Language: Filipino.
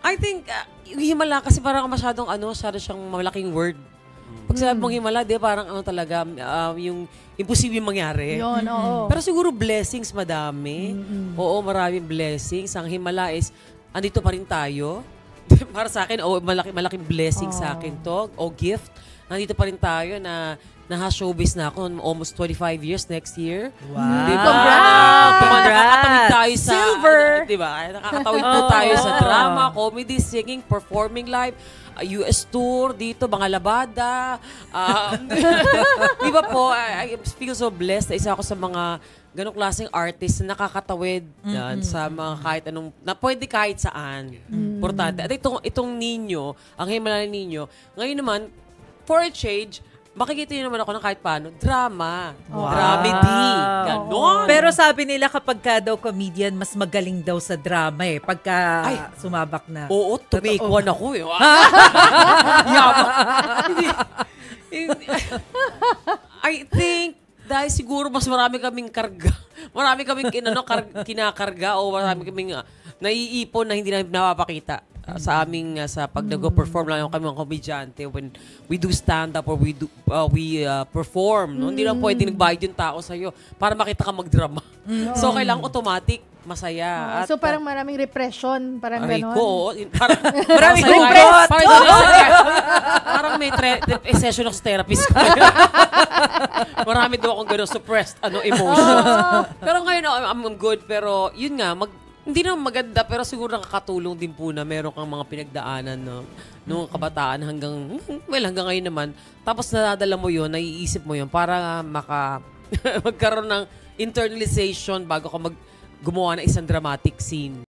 I think, yung himala kasi parang masyadong masyado siyang malaking word. Pag sabi mong himala, di parang talaga, yung imposible mangyari. Yun, oo. Pero siguro blessings madami. Oo, maraming blessings. Ang himala is, andito pa rin tayo. Para sa akin, malaking blessing sa akin to. O gift. Nandito pa rin tayo na showbiz na ako almost 25 years next year. Wow. Diba? Congrats! Nakakatawid tayo sa... Silver! Diba? Nakakatawid po tayo sa drama, comedy, singing, performing live, US tour, dito, mga labada. Diba po, I feel so blessed na isa ako sa mga ganong klaseng artist na nakakatawid sa mga kahit anong, na pwede kahit saan. Importante. At itong ninyo, ang himala ninyo, ngayon naman, for a change, makikita nyo naman ako ng kahit paano, drama. Wow. Dramedy. Ganon. Pero sabi nila kapag ka daw comedian, mas magaling daw sa drama eh. Pagka sumabak na. Oo, to make one ako eh. Yabang. I think, dahil siguro mas marami kaming karga. Marami kaming kinakarga o marami kaming naiipon na hindi namin napapakita. Sa aming sa pag nag-perform lang kami mga komedyante when we do stand up or we perform, no? Hindi lang pwedeng nagbayad yung tao sa iyo para makita ka magdrama. So kailangan automatic masaya. So parang maraming repression, parang Aray gano'n. ko, Maraming hugot. Parang may session ako sa therapist ko. Marami daw akong gano'n suppressed emotions. Pero ngayon I'm good, pero yun nga, hindi naman maganda, pero siguro nakakatulong din po na meron kang mga pinagdaanan noong kabataan hanggang ngayon naman. Tapos nadadala mo yun, naiisip mo yun para magkaroon ng internalization bago ka gumawa ng isang dramatic scene.